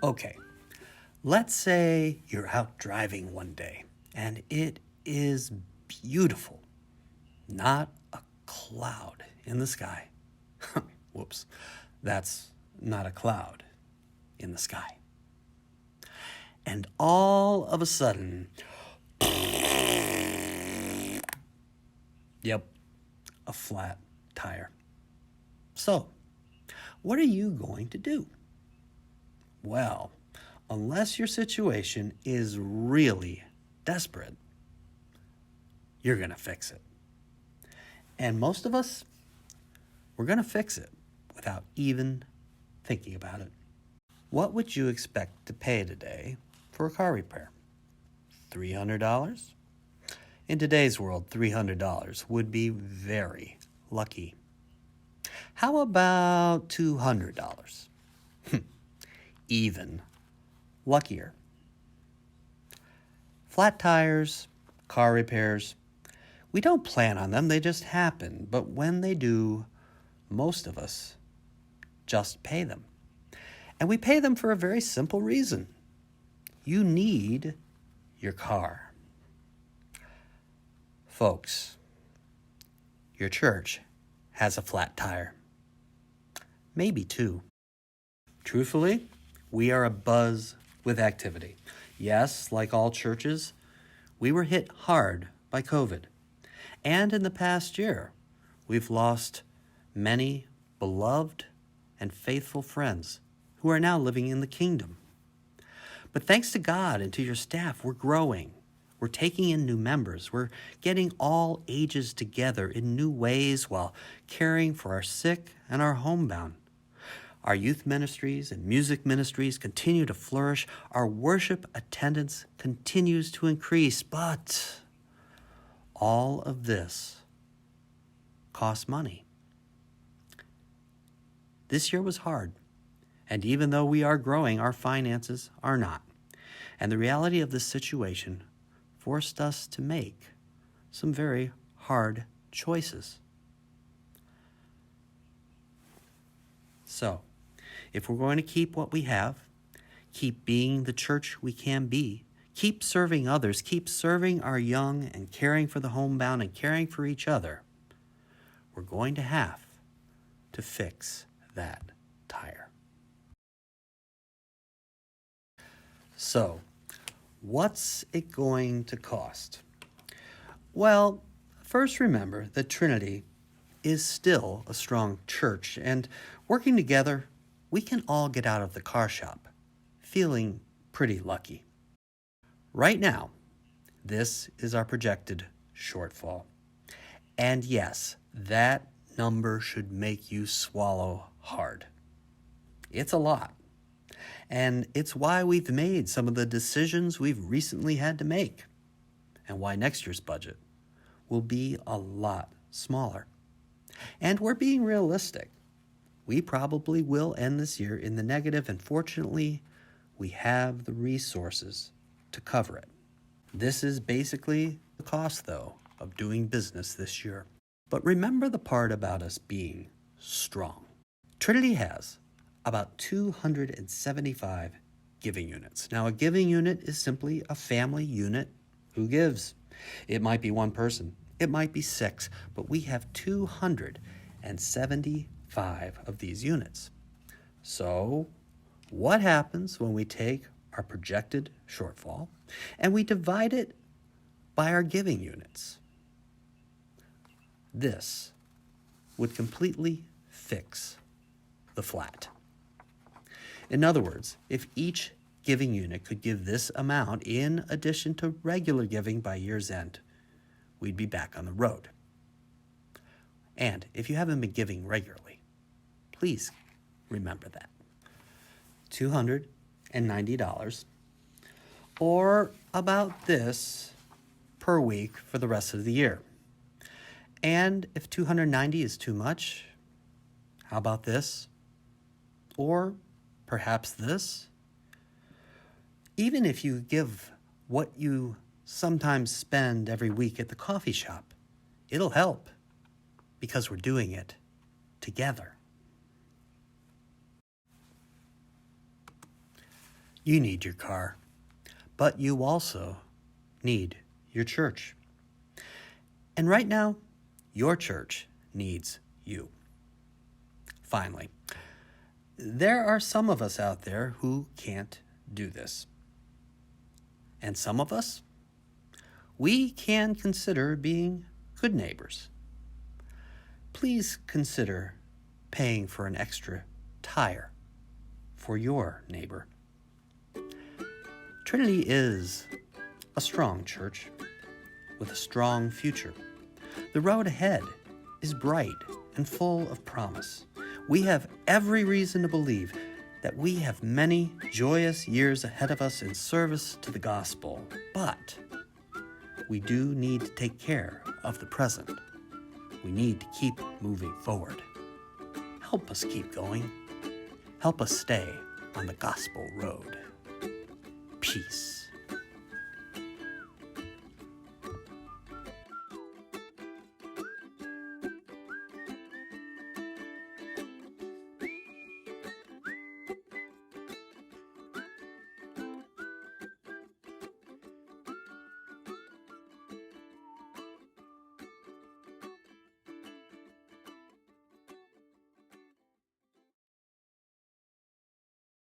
Okay, let's say you're out driving one day and it is beautiful. Not a cloud in the sky. Whoops, that's not a cloud in the sky. And all of a sudden, yep, a flat tire. So, what are you going to do? Well, unless your situation is really desperate, you're going to fix it. And most of us, we're going to fix it without even thinking about it. What would you expect to pay today for a car repair? $300? In today's world, $300 would be very lucky. How about $200? Even luckier. Flat tires, car repairs, we don't plan on them, they just happen. But when they do, most of us just pay them. And we pay them for a very simple reason. You need your car. Folks, your church has a flat tire. Maybe two. Truthfully, we are abuzz with activity. Yes, like all churches, we were hit hard by COVID. And in the past year, we've lost many beloved and faithful friends who are now living in the kingdom. But thanks to God and to your staff, we're growing. We're taking in new members. We're getting all ages together in new ways while caring for our sick and our homebound. Our youth ministries and music ministries continue to flourish. Our worship attendance continues to increase. But all of this costs money. This year was hard. And even though we are growing, our finances are not. And the reality of this situation forced us to make some very hard choices. So, if we're going to keep what we have, keep being the church we can be, keep serving others, keep serving our young and caring for the homebound and caring for each other, we're going to have to fix that tire. So, what's it going to cost? Well, first remember that Trinity is still a strong church, and working together, we can all get out of the car shop feeling pretty lucky. Right now, this is our projected shortfall. And yes, that number should make you swallow hard. It's a lot. And it's why we've made some of the decisions we've recently had to make, and why next year's budget will be a lot smaller. And we're being realistic. We probably will end this year in the negative, and fortunately, we have the resources to cover it. This is basically the cost, though, of doing business this year. But remember the part about us being strong. Trinity has about 275 giving units. Now, a giving unit is simply a family unit who gives. It might be one person, it might be six, but we have 275 of these units. So, what happens when we take our projected shortfall and we divide it by our giving units? This would completely fix the flat. In other words, if each giving unit could give this amount in addition to regular giving by year's end, we'd be back on the road. And if you haven't been giving regularly, please remember that. $290, or about this per week for the rest of the year. And if 290 is too much, how about this? Or perhaps this? Even if you give what you sometimes spend every week at the coffee shop, it'll help because we're doing it together. You need your car, but you also need your church. And right now, your church needs you. Finally, there are some of us out there who can't do this. And some of us, we can consider being good neighbors. Please consider paying for an extra tire for your neighbor. Trinity is a strong church with a strong future. The road ahead is bright and full of promise. We have every reason to believe that we have many joyous years ahead of us in service to the gospel, but we do need to take care of the present. We need to keep moving forward. Help us keep going. Help us stay on the gospel road. Peace.